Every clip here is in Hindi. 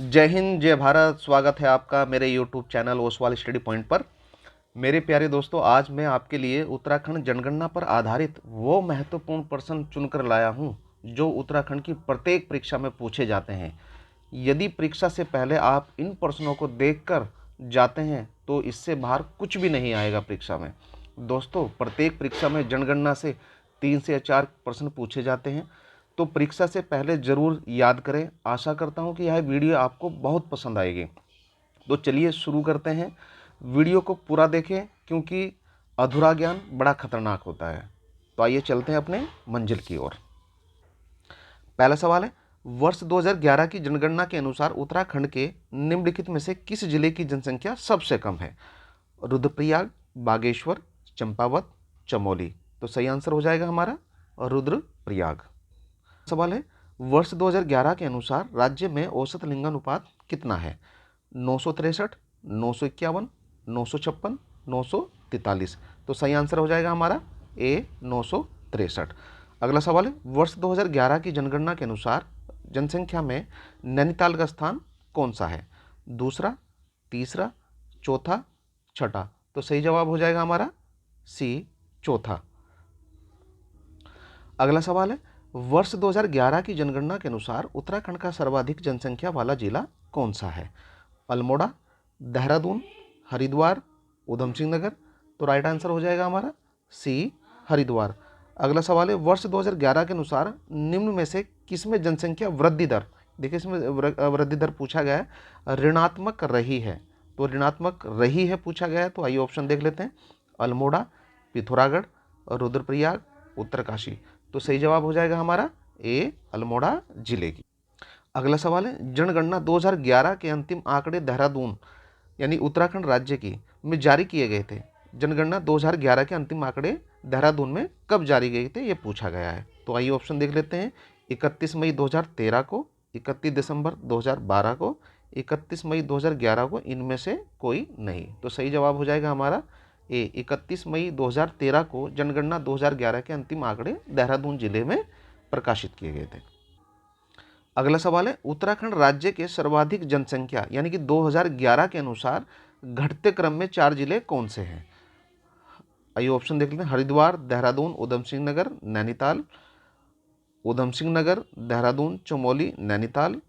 जय हिंद, जय भारत। स्वागत है आपका मेरे YouTube channel Oswal study point पर। मेरे प्यारे दोस्तों, आज मैं आपके लिए उत्तराखंड जनगणना पर आधारित वो महत्वपूर्ण प्रश्न चुनकर लाया हूं जो उत्तराखंड की प्रत्येक परीक्षा में पूछे जाते हैं। यदि परीक्षा से पहले आप इन प्रश्नों को देखकर जाते हैं तो इससे बाहर कुछ भी नहीं आएगा परीक्षा में। दोस्तों, प्रत्येक परीक्षा में जनगणना से 3 से 4 प्रश्न पूछे जाते हैं, तो परीक्षा से पहले ज़रूर याद करें। आशा करता हूं कि यह वीडियो आपको बहुत पसंद आएगी। तो चलिए शुरू करते हैं। वीडियो को पूरा देखें क्योंकि अधूरा ज्ञान बड़ा खतरनाक होता है। तो आइए चलते हैं अपने मंजिल की ओर। पहला सवाल है, वर्ष 2011 की जनगणना के अनुसार उत्तराखंड के निम्नलिखित में से किस जिले की जनसंख्या सबसे कम है? रुद्रप्रयाग, बागेश्वर, चंपावत, चमोली। तो सही आंसर हो जाएगा हमारा रुद्रप्रयाग। सवाल है, वर्ष 2011 के अनुसार राज्य में औसत लिंगानुपात कितना है? 963, 951, 956, 943। तो सही आंसर हो जाएगा हमारा ए 963। अगला सवाल है, वर्ष 2011 की जनगणना के अनुसार जनसंख्या में नैनीताल का स्थान कौन सा है? दूसरा, तीसरा, चौथा, छठा। तो सही जवाब हो जाएगा हमारा सी, चौथा। अगला सवाल है, वर्ष 2011 की जनगणना के अनुसार उत्तराखंड का सर्वाधिक जनसंख्या वाला जिला कौन सा है? अल्मोड़ा, देहरादून, हरिद्वार, उधम सिंह नगर। तो राइट आंसर हो जाएगा हमारा सी, हरिद्वार। अगला सवाल है, वर्ष 2011 के अनुसार निम्न में से किसमें जनसंख्या वृद्धि दर, देखिए इसमें वृद्धि दर पूछा गया है, ऋणात्मक रही है। तो ऋणात्मक रही है पूछा गया है, तो आइए ऑप्शन देख लेते हैं। अल्मोड़ा, पिथौरागढ़, रुद्रप्रयाग, उत्तरकाशी। तो सही जवाब हो जाएगा हमारा ए, अल्मोड़ा जिले की। अगला सवाल है, जनगणना 2011 के अंतिम आंकड़े देहरादून यानी उत्तराखंड राज्य की में जारी किए गए थे। जनगणना 2011 के अंतिम आंकड़े देहरादून में कब जारी किए थे, ये पूछा गया है। तो आइए ऑप्शन देख लेते हैं। 31 मई 2013 को, 31 दिसंबर 2012 को, 31 मई 2011 को, इनमें से कोई नहीं। तो सही जवाब हो जाएगा हमारा ए, 31 मई 2013 को जनगणना 2011 के अंतिम आंकड़े देहरादून जिले में प्रकाशित किए गए थे। अगला सवाल है, उत्तराखंड राज्य के सर्वाधिक जनसंख्या यानी कि 2011 के अनुसार घटते क्रम में 4 जिले कौन से हैं? आइए ऑप्शन देख लेते हैं। हरिद्वार, देहरादून, उधम सिंह नगर, नैनीताल। उधम सिंह नगर, देहरादून, चमोली, नैनीताल।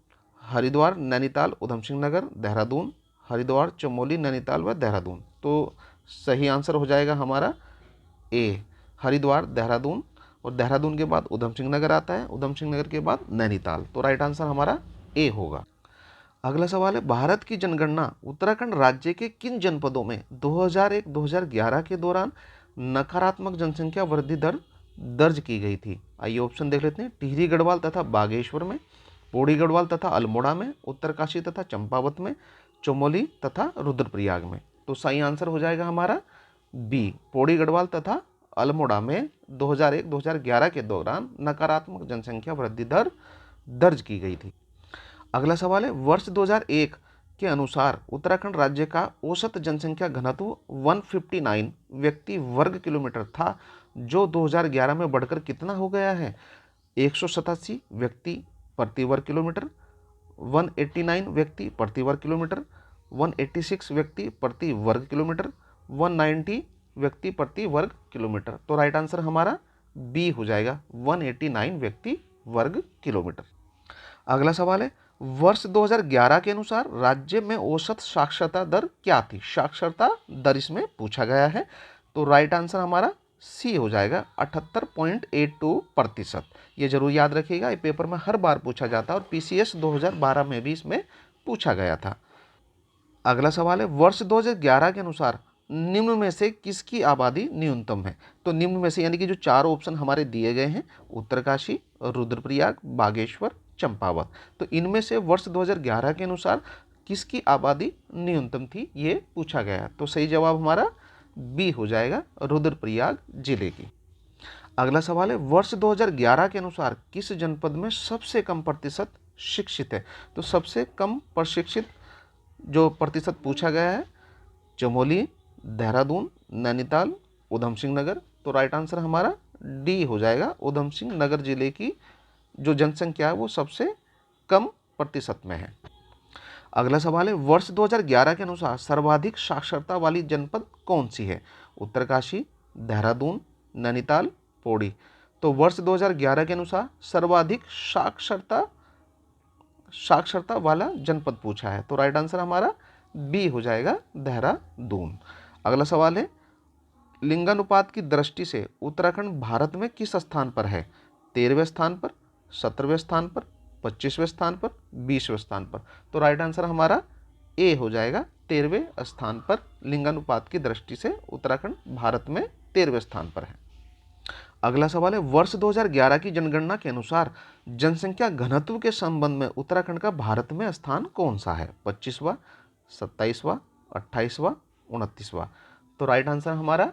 हरिद्वार, नैनीताल, उधम सिंह नगर, देहरादून। हरिद्वार, चमोली, नैनीताल व देहरादून। तो सही आंसर हो जाएगा हमारा ए, हरिद्वार, देहरादून, और देहरादून के बाद उधम सिंह नगर आता है, उधम सिंह नगर के बाद नैनीताल। तो राइट आंसर हमारा ए होगा। अगला सवाल है, भारत की जनगणना उत्तराखंड राज्य के किन जनपदों में 2001-2011 के दौरान नकारात्मक जनसंख्या वृद्धि दर दर्ज की गई थी? आइए ऑप्शन देख लेते हैं। टिहरी गढ़वाल तथा बागेश्वर में, पौड़ी गढ़वाल तथा अल्मोड़ा में, उत्तरकाशी तथा चंपावत में, चमोली तथा रुद्रप्रयाग में। तो सही आंसर हो जाएगा हमारा बी, पौड़ी गढ़वाल तथा अल्मोड़ा में 2001-2011 के दौरान नकारात्मक जनसंख्या वृद्धि दर दर्ज की गई थी। अगला सवाल है, वर्ष 2001 के अनुसार उत्तराखंड राज्य का औसत जनसंख्या घनत्व 159 व्यक्ति वर्ग किलोमीटर था, जो 2011 में बढ़कर कितना हो गया है? 187 व्यक्ति प्रति वर्ग किलोमीटर, 189 व्यक्ति प्रति वर्ग किलोमीटर, 186 व्यक्ति प्रति वर्ग किलोमीटर, 190 व्यक्ति प्रति वर्ग किलोमीटर। तो राइट आंसर हमारा बी हो जाएगा, 189 व्यक्ति वर्ग किलोमीटर। अगला सवाल है, वर्ष 2011 के अनुसार राज्य में औसत साक्षरता दर क्या थी? साक्षरता दर इसमें पूछा गया है। तो राइट आंसर हमारा सी हो जाएगा, 78.82%। ये जरूर याद रखिएगा, ये पेपर में हर बार पूछा जाता है और पीसीएस 2012 में भी इसमें पूछा गया था। अगला सवाल है, वर्ष 2011 के अनुसार निम्न में से किसकी आबादी न्यूनतम है? तो निम्न में से यानी कि जो 4 ऑप्शन हमारे दिए गए हैं, उत्तरकाशी, रुद्रप्रयाग, बागेश्वर, चंपावत। तो इनमें से वर्ष 2011 के अनुसार किसकी आबादी न्यूनतम थी, ये पूछा गया। तो सही जवाब हमारा बी हो जाएगा, रुद्रप्रयाग जिले की। अगला सवाल है, वर्ष 2011 के अनुसार किस जनपद में सबसे कम प्रतिशत शिक्षित है? तो सबसे कम प्रशिक्षित जो प्रतिशत पूछा गया है, चमोली, देहरादून, नैनीताल, उधम सिंह नगर। तो राइट आंसर हमारा डी हो जाएगा, उधम सिंह नगर जिले की जो जनसंख्या है वो सबसे कम प्रतिशत में है। अगला सवाल है, वर्ष 2011 के अनुसार सर्वाधिक साक्षरता वाली जनपद कौन सी है? उत्तरकाशी, देहरादून, नैनीताल, पौड़ी। तो वर्ष 2011 के अनुसार सर्वाधिक साक्षरता वाला जनपद पूछा है, तो राइट आंसर हमारा बी हो जाएगा, देहरादून। अगला सवाल है, लिंगानुपात की दृष्टि से उत्तराखंड भारत में किस स्थान पर है? 13वें स्थान पर, 17वें स्थान पर, 25वें स्थान पर, 20वें स्थान पर। तो राइट आंसर हमारा ए हो जाएगा, 13वें स्थान पर। लिंगानुपात की दृष्टि से उत्तराखंड भारत में 13वें स्थान पर है। अगला सवाल है, वर्ष 2011 की जनगणना के अनुसार जनसंख्या घनत्व के संबंध में उत्तराखंड का भारत में स्थान कौन सा है? 25वां, 27वां, 28वां, 29वां। तो राइट आंसर हमारा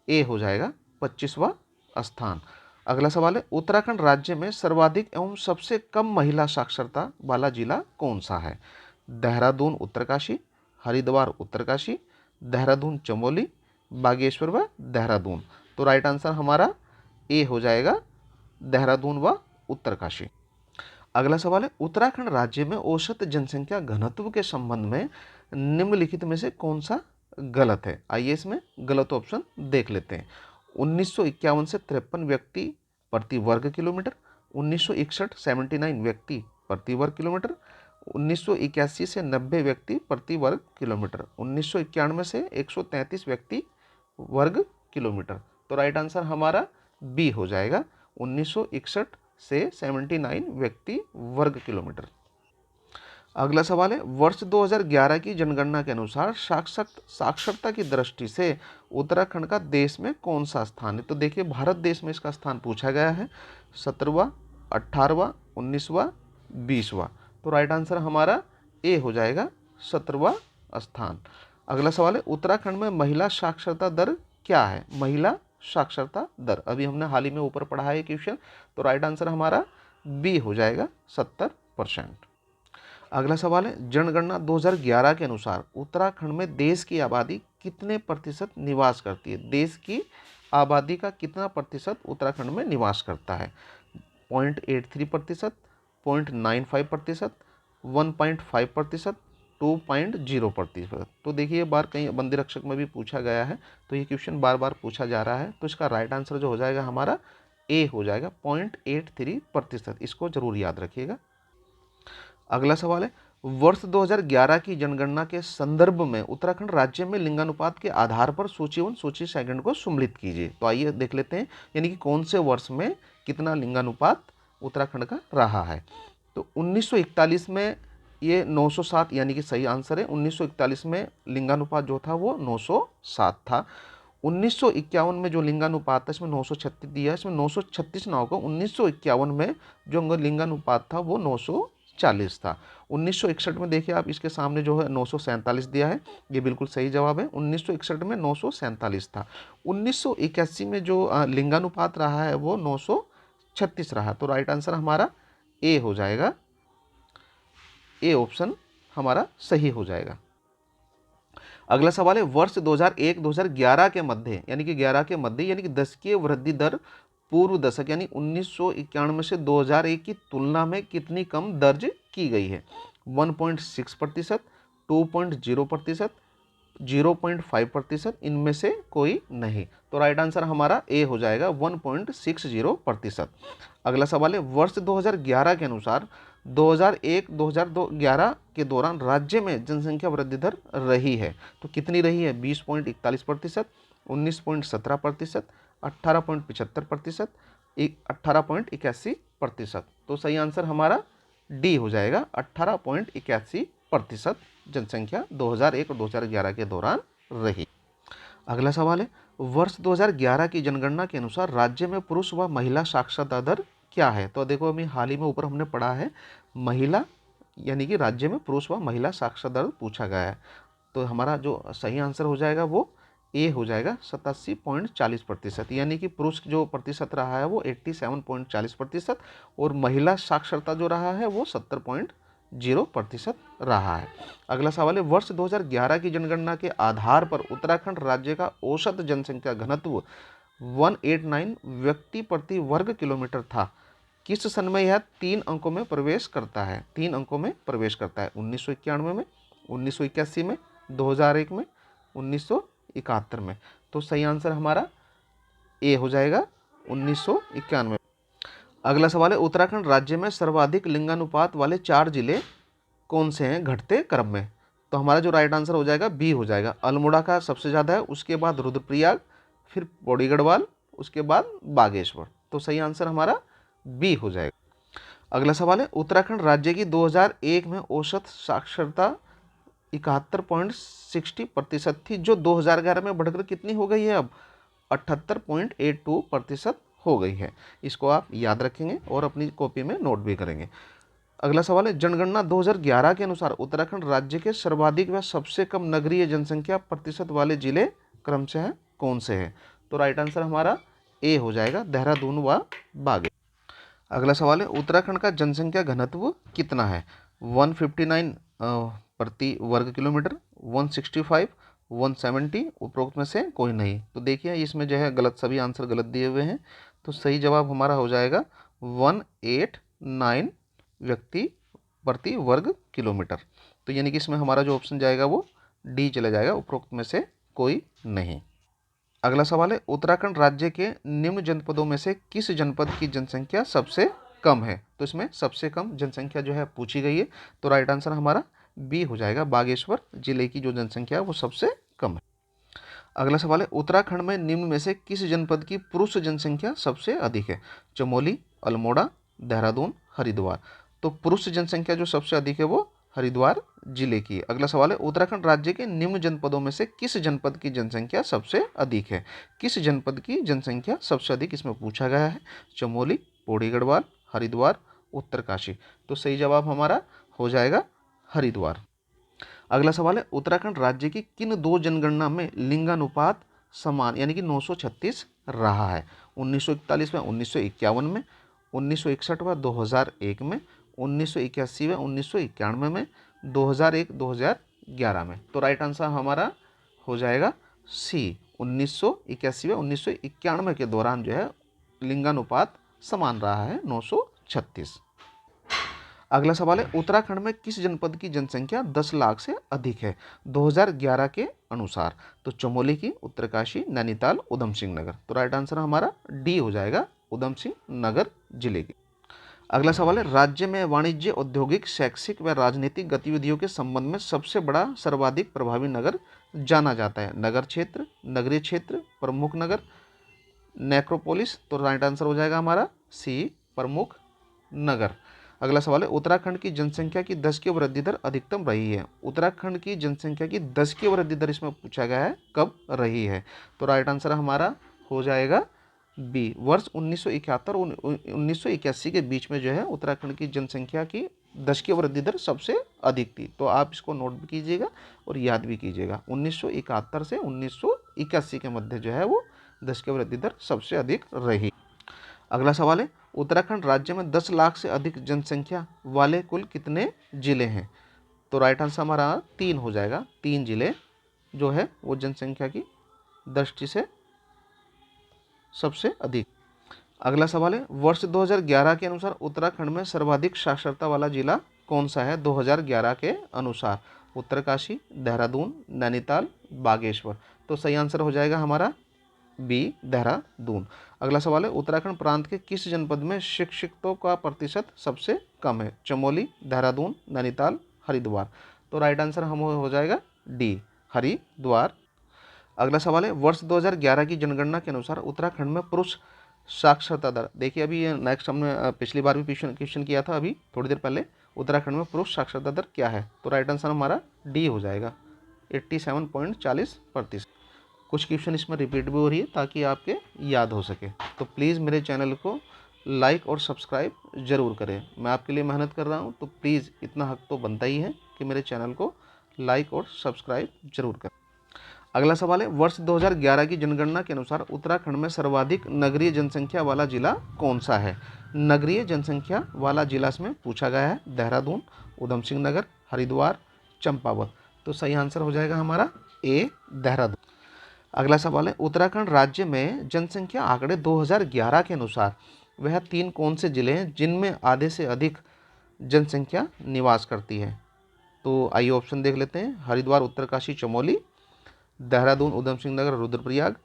ए हो जाएगा, 25वां स्थान। अगला सवाल है, उत्तराखंड राज्य में सर्वाधिक एवं सबसे कम महिला साक्षरता वाला जिला कौन सा है? देहरादून उत्तरकाशी, हरिद्वार उत्तरकाशी, देहरादून चमोली, बागेश्वर व देहरादून। तो राइट आंसर हमारा ए हो जाएगा, देहरादून व उत्तरकाशी। अगला सवाल है, उत्तराखंड राज्य में औसत जनसंख्या घनत्व के संबंध में निम्नलिखित में से कौन सा गलत है? आइए इसमें गलत ऑप्शन देख लेते हैं। 1951 से 53 व्यक्ति प्रति वर्ग किलोमीटर, 1961 79 व्यक्ति प्रति वर्ग किलोमीटर, 1981 से 90 व्यक्ति प्रति वर्ग किलोमीटर, 1991 से 133 व्यक्ति वर्ग किलोमीटर। तो राइट आंसर हमारा बी हो जाएगा, 1961 से 79 व्यक्ति वर्ग किलोमीटर। अगला सवाल है, वर्ष 2011 की जनगणना के अनुसार साक्षरता की दृष्टि से उत्तराखंड का देश में कौन सा स्थान है? तो देखिए, भारत देश में इसका स्थान पूछा गया है, 17वां, 18वां, 19वां, 20वां। तो राइट आंसर हमारा ए हो जाएगा, 17वां स्थान। अगला सवाल है, उत्तराखंड में महिला साक्षरता दर क्या है? महिला साक्षरता दर, अभी हमने हाल ही में ऊपर पढ़ा है क्वेश्चन, तो राइट आंसर हमारा बी हो जाएगा, 70%। अगला सवाल है, जनगणना 2011 के अनुसार उत्तराखंड में देश की आबादी कितने प्रतिशत निवास करती है? देश की आबादी का कितना प्रतिशत उत्तराखंड में निवास करता है? 0.83%, 0.95%, 1.5%, 2.0%। तो देखिए, ये बार कहीं बंदी रक्षक में भी पूछा गया है, तो ये क्वेश्चन बार बार पूछा जा रहा है। तो इसका राइट आंसर जो हो जाएगा हमारा ए हो जाएगा, 0.83%। इसको जरूर याद रखिएगा। अगला सवाल है, वर्ष 2011 की जनगणना के संदर्भ में उत्तराखंड राज्य में लिंगानुपात के आधार पर सूची सूची सेकंड को सम्मिलित कीजिए। तो आइए देख लेते हैं, यानी कि कौन से वर्ष में कितना लिंगानुपात उत्तराखंड का रहा है। तो 1941 में ये 907, यानी कि सही आंसर है। 1941 में लिंगानुपात जो था वो 907 था। 1951 में जो लिंगानुपात था, इसमें 936 दिया, इसमें 936 ना होगा। 1951 में जो लिंगानुपात था वो 940 था। 1961 में देखिए आप, इसके सामने जो है 947 दिया है, ये बिल्कुल सही जवाब है। 1961 में 947 था। 1981 में जो लिंगानुपात रहा है वो 936 रहा। तो राइट आंसर हमारा ए हो जाएगा, ए ऑप्शन हमारा सही हो जाएगा। अगला सवाल है, वर्ष 2001-2011 के मध्य, यानी कि 11 के मध्य, यानी कि दशकीय वृद्धि दर पूर्व दशक यानी 1991 से 2001 की तुलना में कितनी कम दर्ज की गई है? 1.6%, 2.0%, 0.5%, इनमें से कोई नहीं। तो राइट आंसर हमारा ए हो जाएगा, 1.60%। अगला सवाल है, वर्ष 2011 के अनुसार 2001-2011 के दौरान राज्य में जनसंख्या वृद्धि दर रही है, तो कितनी रही है? 20.41%, 19.17%, 18.75%, 18.81%। तो सही आंसर हमारा डी हो जाएगा, 18.81% जनसंख्या 2001 और 2011 के दौरान रही। अगला सवाल है, वर्ष 2011 की जनगणना के अनुसार राज्य में पुरुष व महिला साक्षरता दर क्या है? तो देखो, अभी हाल ही में ऊपर हमने पढ़ा है, महिला यानी कि राज्य में पुरुष व महिला साक्षरता दर पूछा गया है। तो हमारा जो सही आंसर हो जाएगा वो ए हो जाएगा, 87.40%, यानी कि पुरुष जो प्रतिशत रहा है वो 87.40% और महिला साक्षरता जो रहा है वो 70.0% रहा है। अगला सवाल है, वर्ष 2011 की जनगणना के आधार पर उत्तराखंड राज्य का औसत जनसंख्या घनत्व 189 व्यक्ति प्रति वर्ग किलोमीटर था, किस सन में यह 3 अंकों में प्रवेश करता है? 3 अंकों में प्रवेश करता है। 1991 में, 1981 में, 2001 में, 1971 में। तो सही आंसर हमारा ए हो जाएगा 1991। अगला सवाल है, उत्तराखंड राज्य में सर्वाधिक लिंगानुपात वाले 4 जिले कौन से हैं घटते क्रम में? तो हमारा जो राइट आंसर हो जाएगा बी हो जाएगा। अल्मोड़ा का सबसे ज़्यादा है, उसके बाद रुद्रप्रयाग, फिर पौड़ी गढ़वाल, उसके बाद बागेश्वर। तो सही आंसर हमारा बी हो जाएगा। अगला सवाल है, उत्तराखंड राज्य की 2001 में औसत साक्षरता 71.60% थी, जो 2011 में बढ़कर कितनी हो गई है? अब 78.82% हो गई है। इसको आप याद रखेंगे और अपनी कॉपी में नोट भी करेंगे। अगला सवाल है, जनगणना 2011 के अनुसार उत्तराखंड राज्य के सर्वाधिक व सबसे कम नगरीय जनसंख्या प्रतिशत वाले जिले क्रम से हैं कौन से हैं? तो राइट आंसर हमारा ए हो जाएगा, देहरादून व बागेश्वर। अगला सवाल है, उत्तराखंड का जनसंख्या घनत्व कितना है? 159 प्रति वर्ग किलोमीटर, 165, 170, उपरोक्त में से कोई नहीं। तो देखिए इसमें जो है गलत, सभी आंसर गलत दिए हुए हैं। तो सही जवाब हमारा हो जाएगा 189 व्यक्ति प्रति वर्ग किलोमीटर। तो यानी कि इसमें हमारा जो ऑप्शन जाएगा वो डी चला जाएगा, उपरोक्त में से कोई नहीं। अगला सवाल है, उत्तराखंड राज्य के निम्न जनपदों में से किस जनपद की जनसंख्या सबसे कम है? तो इसमें सबसे कम जनसंख्या जो है पूछी गई है। तो राइट आंसर हमारा बी हो जाएगा, बागेश्वर जिले की जो जनसंख्या है वो सबसे कम है। अगला सवाल है, उत्तराखंड में निम्न में से किस जनपद की पुरुष जनसंख्या सबसे अधिक है? चमोली, अल्मोड़ा, देहरादून, हरिद्वार। तो पुरुष जनसंख्या जो सबसे अधिक है वो हरिद्वार जिले की। अगला सवाल है, उत्तराखंड राज्य के निम्न जनपदों में से किस जनपद की जनसंख्या सबसे अधिक है? किस जनपद की जनसंख्या सबसे अधिक इसमें पूछा गया है? चमोली, पौड़ी गढ़वाल, हरिद्वार, उत्तरकाशी। तो सही जवाब हमारा हो जाएगा हरिद्वार। अगला सवाल है, उत्तराखंड राज्य की किन 2 जनगणना में लिंगानुपात समान यानी कि 936 रहा है? 1941 में, 1951 में, 1961 व 2001 में, 1981 व 1991 में, 2001 2011 में। तो राइट आंसर हमारा हो जाएगा सी, 1981 व 1991 के दौरान जो है लिंगानुपात समान रहा है 936। अगला सवाल है, उत्तराखंड में किस जनपद की जनसंख्या 10 लाख से अधिक है 2011 के अनुसार? तो चमोली की, उत्तरकाशी, नैनीताल, उधम सिंह नगर। तो राइट आंसर हमारा डी हो जाएगा, उधम सिंह नगर जिले की। अगला सवाल है, राज्य में वाणिज्य, औद्योगिक, शैक्षिक व राजनीतिक गतिविधियों के संबंध में सबसे बड़ा सर्वाधिक प्रभावी नगर जाना जाता है? नगर क्षेत्र, नगरीय क्षेत्र, प्रमुख नगर, नेक्रोपोलिस। तो राइट आंसर हो जाएगा हमारा सी, प्रमुख नगर। अगला सवाल है, उत्तराखंड की जनसंख्या की 10 की वृद्धि दर अधिकतम रही है? उत्तराखंड की जनसंख्या की 10 की वृद्धि दर इसमें पूछा गया है, कब रही है? तो राइट आंसर हमारा हो जाएगा बी, वर्ष 1971 और 1981 के बीच में जो है उत्तराखंड की जनसंख्या की 10 की वृद्धि दर सबसे अधिक थी। तो आप इसको नोट भी कीजिएगा और याद भी कीजिएगा, 1971 से 1981 के मध्य जो है वो 10 की वृद्धि दर सबसे अधिक रही। अगला सवाल है, उत्तराखंड राज्य में 10 लाख से अधिक जनसंख्या वाले कुल कितने जिले हैं? तो राइट आंसर हमारा 3 हो जाएगा, 3 जिले जो है वो जनसंख्या की दृष्टि से सबसे अधिक। अगला सवाल है, वर्ष 2011 के अनुसार उत्तराखंड में सर्वाधिक साक्षरता वाला जिला कौन सा है 2011 के अनुसार? उत्तरकाशी, देहरादून, नैनीताल, बागेश्वर। तो सही आंसर हो जाएगा हमारा बी, देहरादून। अगला सवाल है, उत्तराखंड प्रांत के किस जनपद में शिक्षितों का प्रतिशत सबसे कम है? चमोली, देहरादून, नैनीताल, हरिद्वार। तो राइट आंसर हम हो जाएगा डी, हरिद्वार। अगला सवाल है, वर्ष 2011 की जनगणना के अनुसार उत्तराखंड में पुरुष साक्षरता दर, देखिए अभी ये नेक्स्ट हमने पिछली बार भी क्वेश्चन किया था अभी थोड़ी देर पहले, उत्तराखंड में पुरुष साक्षरता दर क्या है? तो राइट आंसर हमारा डी हो जाएगा, 87.40%। कुछ क्वेश्चन इसमें रिपीट भी हो रही है ताकि आपके याद हो सके। तो प्लीज़ मेरे चैनल को लाइक और सब्सक्राइब ज़रूर करें। मैं आपके लिए मेहनत कर रहा हूं, तो प्लीज़ इतना हक तो बनता ही है कि मेरे चैनल को लाइक और सब्सक्राइब जरूर करें। अगला सवाल है, वर्ष 2011 की जनगणना के अनुसार उत्तराखंड में सर्वाधिक नगरीय जनसंख्या वाला जिला कौन सा है? नगरीय जनसंख्या वाला जिला इसमें पूछा गया है, देहरादून, उधम सिंह नगर, हरिद्वार, चंपावत। तो सही आंसर हो जाएगा हमारा ए, देहरादून। अगला सवाल है, उत्तराखंड राज्य में जनसंख्या आंकड़े 2011 के अनुसार वह 3 कौन से जिले हैं जिनमें आधे से अधिक जनसंख्या निवास करती है? तो आइए ऑप्शन देख लेते हैं। हरिद्वार, उत्तरकाशी, चमोली, देहरादून, उधम सिंह नगर, रुद्रप्रयाग,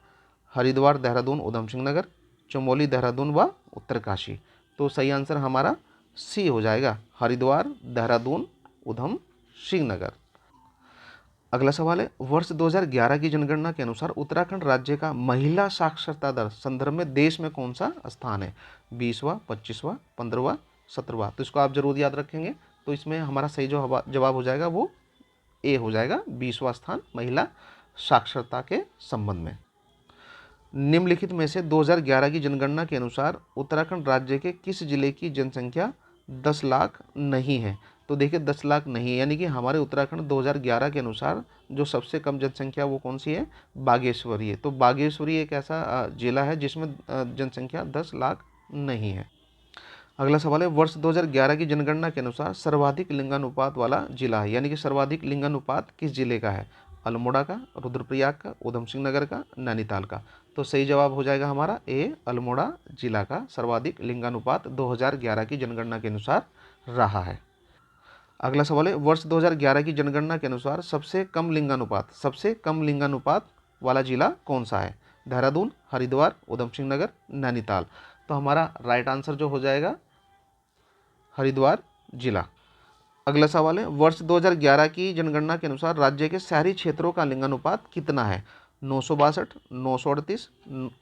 हरिद्वार, देहरादून, उधम सिंह नगर, चमोली, देहरादून व उत्तरकाशी। तो सही आंसर हमारा सी हो जाएगा, हरिद्वार, देहरादून, उधम सिंह नगर। अगला सवाल है, वर्ष 2011 की जनगणना के अनुसार उत्तराखंड राज्य का महिला साक्षरता दर संदर्भ में देश में कौन सा स्थान है? 20वां, 25वां, 15वां, 17वां। तो इसको आप जरूर याद रखेंगे। तो इसमें हमारा सही जो जवाब हो जाएगा वो ए हो जाएगा, 20वां स्थान महिला साक्षरता के संबंध में। निम्नलिखित में से 2011 की जनगणना के अनुसार उत्तराखंड राज्य के किस जिले की जनसंख्या 10 लाख नहीं है? तो देखिए 10 लाख नहीं है, यानी कि हमारे उत्तराखंड 2011 के अनुसार जो सबसे कम जनसंख्या वो कौन सी है? बागेश्वरी है। तो बागेश्वरी एक ऐसा जिला है जिसमें जनसंख्या 10 लाख नहीं है। अगला सवाल है, वर्ष 2011 की जनगणना के अनुसार सर्वाधिक लिंगानुपात वाला जिला है, यानी कि सर्वाधिक लिंगानुपात किस जिले का है? अल्मोड़ा का, रुद्रप्रयाग का, उधम सिंह नगर का, नैनीताल का। तो सही जवाब हो जाएगा हमारा ए, अल्मोड़ा जिला का सर्वाधिक लिंगानुपात 2011 की जनगणना के अनुसार रहा है। अगला सवाल है, वर्ष 2011 की जनगणना के अनुसार सबसे कम लिंगानुपात वाला जिला कौन सा है? देहरादून, हरिद्वार, उधम सिंह नगर, नैनीताल। तो हमारा राइट आंसर जो हो जाएगा हरिद्वार जिला। अगला सवाल है, वर्ष 2011 की जनगणना के अनुसार राज्य के शहरी क्षेत्रों का लिंगानुपात कितना है? 962, 938,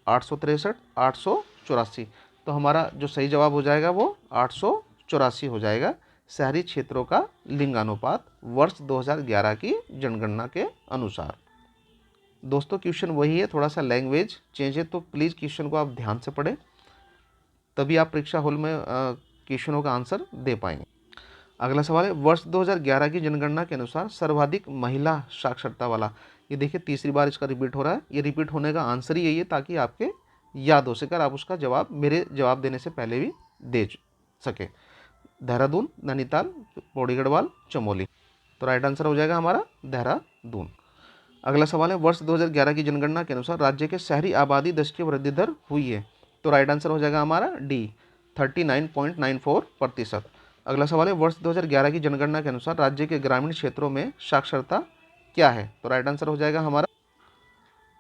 863, 884। तो हमारा जो सही जवाब हो जाएगा वो 884 हो जाएगा, शहरी क्षेत्रों का लिंगानुपात वर्ष 2011 की जनगणना के अनुसार। दोस्तों क्वेश्चन वही है, थोड़ा सा लैंग्वेज चेंज है, तो प्लीज़ क्वेश्चन को आप ध्यान से पढ़ें, तभी आप परीक्षा हॉल में क्वेश्चनों का आंसर दे पाएंगे। अगला सवाल है, वर्ष 2011 की जनगणना के अनुसार सर्वाधिक महिला साक्षरता वाला, ये देखिए तीसरी बार इसका रिपीट हो रहा है। ये रिपीट होने का आंसर ही यही है ताकि आपके याद हो सके, आप उसका जवाब मेरे जवाब देने से पहले भी दे सके। देहरादून, नैनीताल, पौड़ी गढ़वाल, चमोली। तो राइट आंसर हो जाएगा हमारा देहरादून। अगला सवाल है, वर्ष 2011 की जनगणना के अनुसार राज्य के शहरी आबादी 10 की वृद्धि दर हुई है? तो राइट आंसर हो जाएगा हमारा डी, 39.94%। अगला सवाल है, वर्ष 2011 की जनगणना के अनुसार राज्य के ग्रामीण क्षेत्रों में साक्षरता क्या है? तो राइट आंसर हो जाएगा हमारा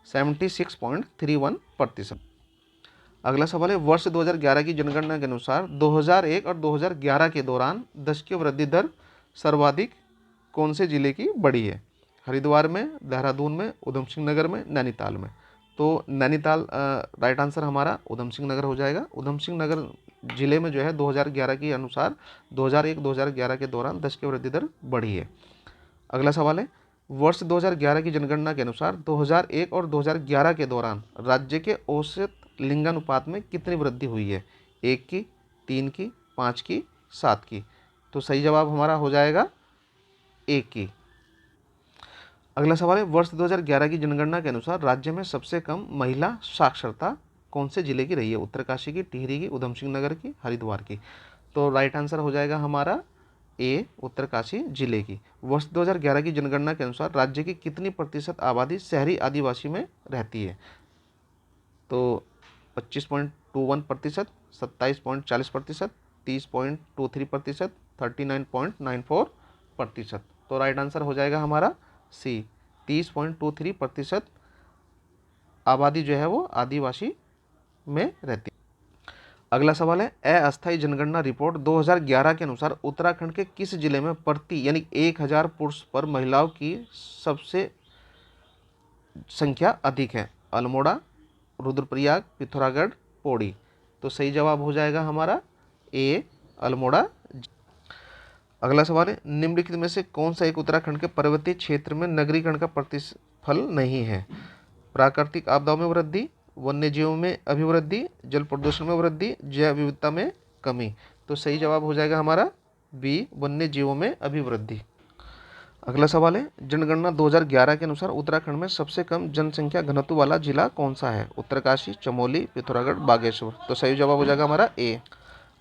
76.31%। अगला सवाल है, वर्ष 2011 की जनगणना के अनुसार 2001 और 2011 के दौरान 10 की वृद्धि दर सर्वाधिक कौन से जिले की बढ़ी है? हरिद्वार में, देहरादून में, उधम सिंह नगर में, नैनीताल में। तो नैनीताल राइट आंसर हमारा उधम सिंह नगर हो जाएगा। उधम सिंह नगर जिले में जो है 2011 के अनुसार 2001-2011 के दौरान 10 की वृद्धि दर बढ़ी है। अगला सवाल है, वर्ष 2011 की जनगणना के अनुसार 2001 और 2011 के दौरान राज्य के औसत लिंगानुपात में कितनी वृद्धि हुई है? 1 की, 3 की, 5 की, 7 की। तो सही जवाब हमारा हो जाएगा 1 की। अगला सवाल है, वर्ष 2011 की जनगणना के अनुसार राज्य में सबसे कम महिला साक्षरता कौन से जिले की रही है? उत्तरकाशी की, टिहरी की, उधम सिंह नगर की, हरिद्वार की। तो राइट आंसर हो जाएगा हमारा ए, उत्तरकाशी जिले की। वर्ष 2011 की जनगणना के अनुसार राज्य की कितनी प्रतिशत आबादी शहरी आदिवासी में रहती है? तो 25.21%, 27.40%, 30.23%, 39.94%। तो राइट आंसर हो जाएगा हमारा सी, 30.23% आबादी जो है वो आदिवासी में रहती है। अगला सवाल है, अस्थायी जनगणना रिपोर्ट 2011 के अनुसार उत्तराखंड के किस जिले में प्रति यानी 1000 पुरुष पर महिलाओं की सबसे संख्या अधिक है? अल्मोड़ा, रुद्रप्रयाग, पिथौरागढ़, पौड़ी। तो सही जवाब हो जाएगा हमारा ए, अल्मोड़ा। अगला सवाल है, निम्नलिखित में से कौन सा एक उत्तराखंड के पर्वतीय क्षेत्र में नगरीकरण का प्रतिफल नहीं है? प्राकृतिक आपदाओं में वृद्धि, वन्य जीवों में अभिवृद्धि, जल प्रदूषण में वृद्धि, जैव विविधता में कमी। तो सही जवाब हो जाएगा हमारा बी, वन्य जीवों में अभिवृद्धि। अगला सवाल है, जनगणना 2011 के अनुसार उत्तराखंड में सबसे कम जनसंख्या घनत्व वाला जिला कौन सा है? उत्तरकाशी, चमोली, पिथौरागढ़, बागेश्वर। तो सही जवाब हो जाएगा हमारा ए।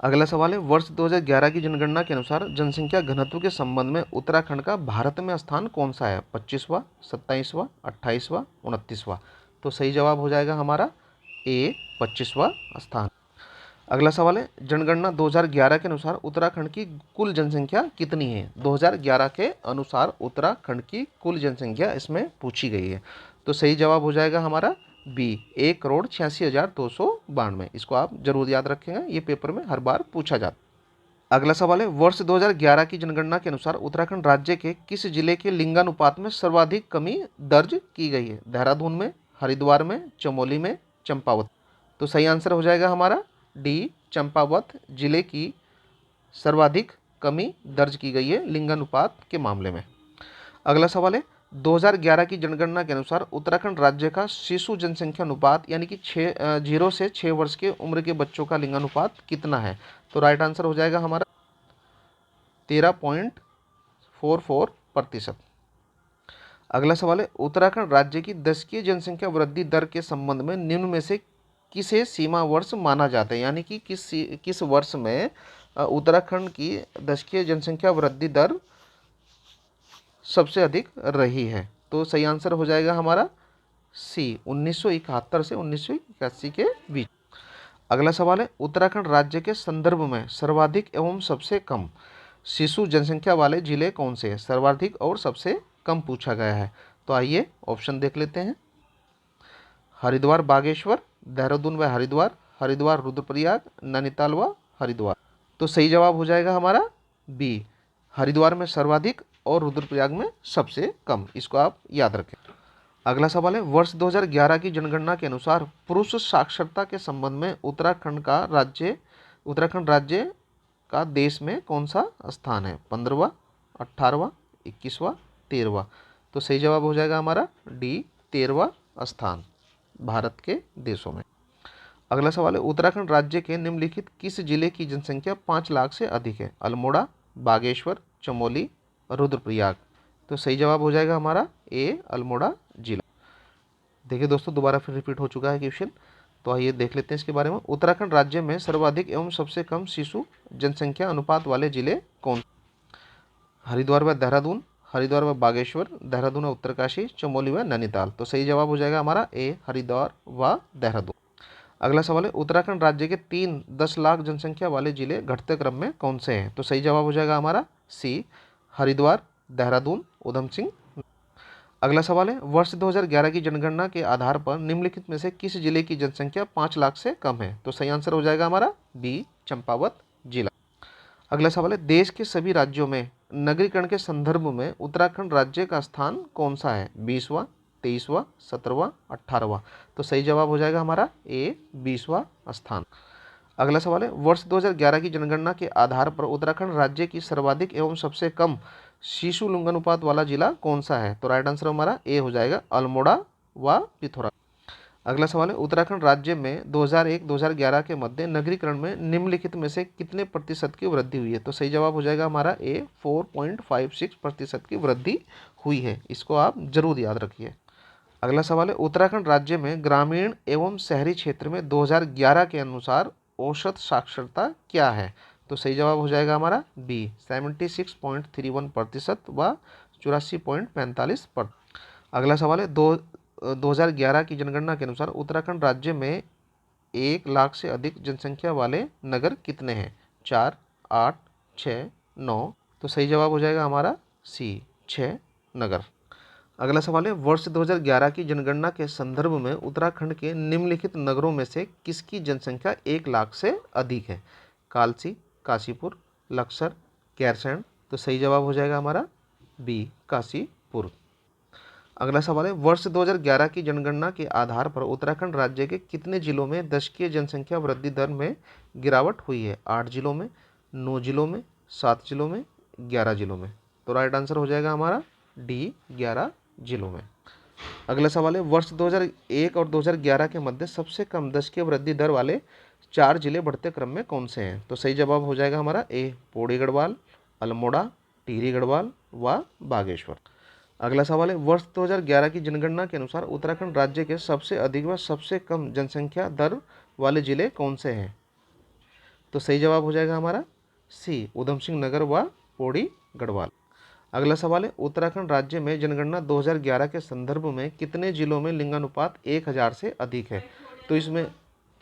अगला सवाल है, वर्ष 2011 की जनगणना के अनुसार जनसंख्या घनत्व के संबंध में उत्तराखंड का भारत में स्थान कौन सा है? 25वां, 27वां, 28वां, 29वां। तो सही जवाब हो जाएगा हमारा ए, 25वां स्थान। अगला सवाल है, जनगणना 2011 के अनुसार उत्तराखंड की कुल जनसंख्या कितनी है? 2011 के अनुसार उत्तराखंड की कुल जनसंख्या इसमें पूछी गई है। तो सही जवाब हो जाएगा हमारा बी, 1,86,292। इसको आप जरूर याद रखेंगे, ये पेपर में हर बार पूछा जाता है। अगला सवाल है, वर्ष 2011 की जनगणना के अनुसार उत्तराखंड राज्य के किस जिले के लिंगानुपात में सर्वाधिक कमी दर्ज की गई है? देहरादून में, हरिद्वार में, चमोली में, चंपावत। तो सही आंसर हो जाएगा हमारा डी, चंपावत जिले की सर्वाधिक कमी दर्ज की गई है लिंगानुपात के मामले में। अगला सवाल है, 2011 की जनगणना के अनुसार उत्तराखंड राज्य का शिशु जनसंख्या अनुपात यानी कि 0 से 6 वर्ष के उम्र के बच्चों का लिंगानुपात कितना है? तो राइट आंसर हो जाएगा हमारा 13.44%। अगला सवाल है, उत्तराखंड राज्य की दशकीय जनसंख्या वृद्धि दर के संबंध में निम्न में से किसे सीमा वर्ष माना जाता है? यानी कि किस वर्ष में उत्तराखंड की दशकीय जनसंख्या वृद्धि दर सबसे अधिक रही है? तो सही आंसर हो जाएगा हमारा सी, 1971 से 1981 के बीच। अगला सवाल है, उत्तराखंड राज्य के संदर्भ में सर्वाधिक एवं सबसे कम शिशु जनसंख्या वाले जिले कौन से हैं? सर्वाधिक और सबसे कम पूछा गया है। तो आइए ऑप्शन देख लेते हैं। हरिद्वार बागेश्वर, देहरादून व हरिद्वार, हरिद्वार रुद्रप्रयाग, नैनीताल व हरिद्वार। तो सही जवाब हो जाएगा हमारा बी, हरिद्वार में सर्वाधिक और रुद्रप्रयाग में सबसे कम। इसको आप याद रखें। अगला सवाल है, वर्ष 2011 की जनगणना के अनुसार पुरुष साक्षरता के संबंध में उत्तराखंड राज्य का देश में कौन सा स्थान है? 15वां, 18वां, 21वां, 13वां। तो सही जवाब हो जाएगा हमारा डी, 13वां स्थान भारत के देशों में। अगला सवाल है, उत्तराखंड राज्य के निम्नलिखित किस जिले की जनसंख्या 5 लाख से अधिक है? अल्मोड़ा, बागेश्वर, चमोली, रुद्रप्रयाग। तो सही जवाब हो जाएगा हमारा ए, अल्मोड़ा जिला। देखिए दोस्तों, दोबारा फिर रिपीट हो चुका है क्वेश्चन, तो आइए देख लेते हैं इसके बारे में। उत्तराखंड राज्य में सर्वाधिक एवं सबसे कम शिशु जनसंख्या अनुपात वाले जिले कौन? हरिद्वार व देहरादून, हरिद्वार व बागेश्वर, देहरादून व उत्तरकाशी, चमोली व नैनीताल। तो सही जवाब हो जाएगा हमारा ए, हरिद्वार व देहरादून। अगला सवाल है, उत्तराखंड राज्य के 10 लाख जनसंख्या वाले जिले घटते क्रम में कौन से हैं? तो सही जवाब हो जाएगा हमारा सी, हरिद्वार, देहरादून, उधम सिंह। अगला सवाल है, वर्ष 2011 की जनगणना के आधार पर निम्नलिखित में से किस जिले की जनसंख्या 5 लाख से कम है? तो सही आंसर हो जाएगा हमारा बी, चंपावत जिला। अगला सवाल है, देश के सभी राज्यों में नगरीकरण के संदर्भ में उत्तराखंड राज्य का स्थान कौन सा है? 20वां, 23वां, 17वां, 18वां। तो सही जवाब हो जाएगा हमारा ए, 20वां स्थान। अगला सवाल है, वर्ष 2011 की जनगणना के आधार पर उत्तराखंड राज्य की सर्वाधिक एवं सबसे कम शिशु लिंगानुपात वाला जिला कौन सा है? तो राइट आंसर हमारा ए हो जाएगा, अल्मोड़ा व पिथौरागढ़। अगला सवाल है, उत्तराखंड राज्य में 2001-2011 के मध्य नगरीकरण में निम्नलिखित में से कितने प्रतिशत की वृद्धि हुई है? तो सही जवाब हो जाएगा हमारा ए, 4.56% की वृद्धि हुई है। इसको आप जरूर याद रखिए। अगला सवाल है, उत्तराखंड राज्य में ग्रामीण एवं शहरी क्षेत्र में 2011 के अनुसार औसत साक्षरता क्या है? तो सही जवाब हो जाएगा हमारा बी, 76.31% व 84.45%। अगला सवाल है, 2011 की जनगणना के अनुसार उत्तराखंड राज्य में 1 लाख से अधिक जनसंख्या वाले नगर कितने हैं? 4, 8, 6, 9। तो सही जवाब हो जाएगा हमारा सी, 6 नगर। अगला सवाल है, वर्ष 2011 की जनगणना के संदर्भ में उत्तराखंड के निम्नलिखित नगरों में से किसकी जनसंख्या 1 लाख से अधिक है? कालसी, काशीपुर, लक्सर, गैरसैंण। तो सही जवाब हो जाएगा हमारा बी, काशीपुर। अगला सवाल है, वर्ष 2011 की जनगणना के आधार पर उत्तराखंड राज्य के कितने जिलों में दशकीय जनसंख्या वृद्धि दर में गिरावट हुई है? 8 जिलों में, 9 जिलों में, 7 जिलों में, 11 जिलों में। तो राइट आंसर हो जाएगा हमारा डी, 11 जिलों में। अगला सवाल है, वर्ष 2001 और 2011 के मध्य सबसे कम दशकीय वृद्धि दर वाले 4 जिले बढ़ते क्रम में कौन से हैं? तो सही जवाब हो जाएगा हमारा ए, पौड़ी गढ़वाल, अल्मोड़ा, टिहरी गढ़वाल व बागेश्वर। अगला सवाल है, वर्ष 2011 की जनगणना के अनुसार उत्तराखंड राज्य के सबसे अधिक व सबसे कम जनसंख्या दर वाले जिले कौन से हैं? तो सही जवाब हो जाएगा हमारा सी, उधम सिंह नगर व पौड़ी गढ़वाल। अगला सवाल है, उत्तराखंड राज्य में जनगणना 2011 के संदर्भ में कितने जिलों में लिंगानुपात 1000 से अधिक है? तो इसमें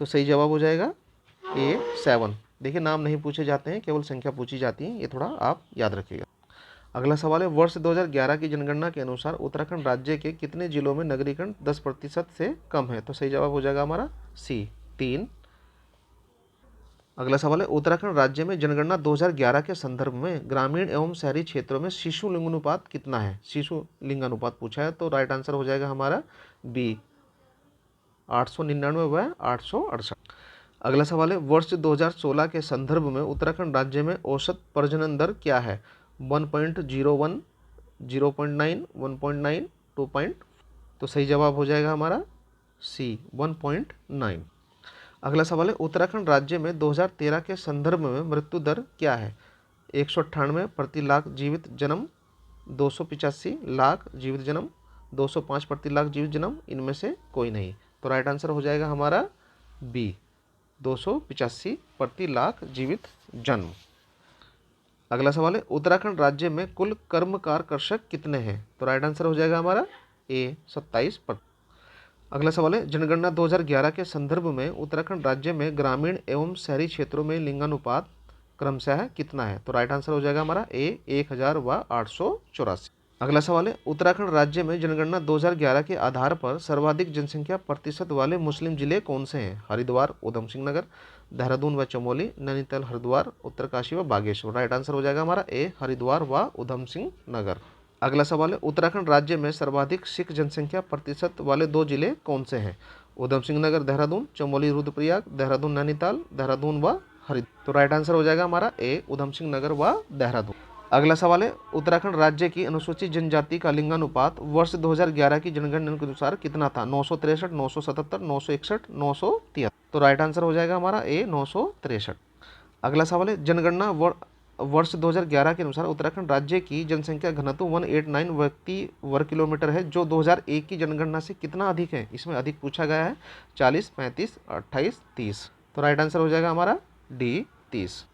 तो सही जवाब हो जाएगा ए 7। देखिए नाम नहीं पूछे जाते हैं, केवल संख्या पूछी जाती है, ये थोड़ा आप याद रखिएगा। अगला सवाल है, वर्ष 2011 की जनगणना के अनुसार उत्तराखंड राज्य के कितने जिलों में नगरीकरण 10% से कम है? तो सही जवाब हो जाएगा हमारा सी 3। अगला सवाल है, उत्तराखंड राज्य में जनगणना 2011 के संदर्भ में ग्रामीण एवं शहरी क्षेत्रों में शिशु लिंगानुपात कितना है? शिशु लिंगानुपात पूछा है, तो राइट आंसर हो जाएगा हमारा बी 899 व 868। अगला सवाल है, वर्ष 2016 के संदर्भ में उत्तराखंड राज्य में औसत प्रजनन दर क्या है? 1.01, 0.9, 1.9, 2 पॉइंट। तो सही जवाब हो जाएगा हमारा सी 1.9। अगला सवाल है, उत्तराखंड राज्य में 2013 के संदर्भ में मृत्यु दर क्या है? 198 प्रति लाख जीवित जन्म, 285 लाख जीवित जन्म, 205 प्रति लाख जीवित जन्म, इनमें से कोई नहीं। तो राइट आंसर हो जाएगा हमारा बी 285 प्रति लाख जीवित जन्म। अगला सवाल है, उत्तराखंड राज्य में कुल कर्मकार कृषक कितने हैं? तो राइट आंसर हो जाएगा हमारा ए 27%। अगला सवाल है, जनगणना 2011 के संदर्भ में उत्तराखंड राज्य में ग्रामीण एवं शहरी क्षेत्रों में लिंगानुपात क्रमशः कितना है? तो राइट आंसर हो जाएगा हमारा ए 1000 व 884। अगला सवाल है, उत्तराखंड राज्य में जनगणना 2011 के आधार पर सर्वाधिक जनसंख्या प्रतिशत वाले मुस्लिम जिले कौन से हैं? हरिद्वार, उधम सिंह नगर, देहरादून व चमोली, नैनीताल, हरिद्वार, उत्तरकाशी व बागेश्वर। राइट आंसर हो जाएगा हमारा ए हरिद्वार व उधम सिंह नगर। अगला सवाल है, उत्तराखंड राज्य में सर्वाधिक सिख जनसंख्या प्रतिशत वाले 2 जिले कौन से हैं? उधम सिंह नगर देहरादून, चमोली रुद्रप्रयाग, देहरादून नैनीताल, देहरादून व हरिद्वार। तो राइट आंसर हो जाएगा हमारा ए उधम सिंह नगर व देहरादून। अगला सवाल है, उत्तराखंड राज्य की अनुसूचित जनजाति का लिंगानुपात वर्ष 2011 की जनगणना के अनुसार कितना था? 963, 977, 961, 973। तो राइट आंसर हो जाएगा हमारा ए 963। अगला सवाल है, जनगणना वर्ष 2011 के अनुसार उत्तराखंड राज्य की जनसंख्या घनत्व 189 व्यक्ति वर्ग किलोमीटर है, जो 2001 की जनगणना से कितना अधिक है? इसमें अधिक पूछा गया है 40, 35, 28, 30। तो राइट आंसर हो जाएगा हमारा डी 30।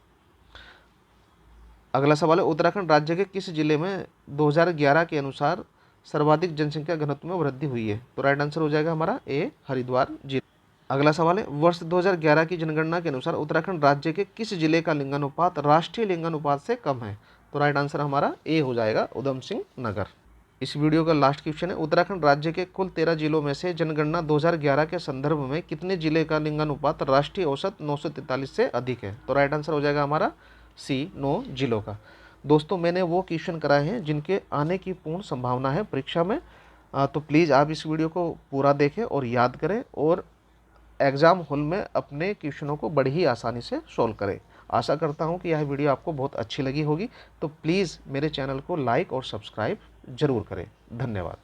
अगला सवाल है, उत्तराखंड राज्य के किस जिले में 2011 के अनुसार सर्वाधिक जनसंख्या घनत्व में वृद्धि हुई है? तो राइट आंसर हो जाएगा हमारा ए हरिद्वार जिले। अगला सवाल है, वर्ष 2011 की जनगणना के अनुसार उत्तराखंड राज्य के किस जिले का लिंगानुपात राष्ट्रीय लिंगानुपात से कम है? तो राइट आंसर हमारा ए हो जाएगा उधम सिंह नगर। इस वीडियो का लास्ट क्वेश्चन है, उत्तराखंड राज्य के कुल 13 जिलों में से जनगणना 2011 के संदर्भ में कितने जिले का लिंगानुपात राष्ट्रीय औसत 943 से अधिक है? तो राइट आंसर हो जाएगा हमारा सी 9 जिलों का। दोस्तों, मैंने वो क्वेश्चन कराए हैं जिनके आने की पूर्ण संभावना है परीक्षा में, तो प्लीज़ आप इस वीडियो को पूरा देखें और याद करें और एग्ज़ाम हॉल में अपने क्वेश्चनों को बड़ी ही आसानी से सॉल्व करें। आशा करता हूं कि यह वीडियो आपको बहुत अच्छी लगी होगी, तो प्लीज़ मेरे चैनल को लाइक और सब्सक्राइब ज़रूर करें। धन्यवाद।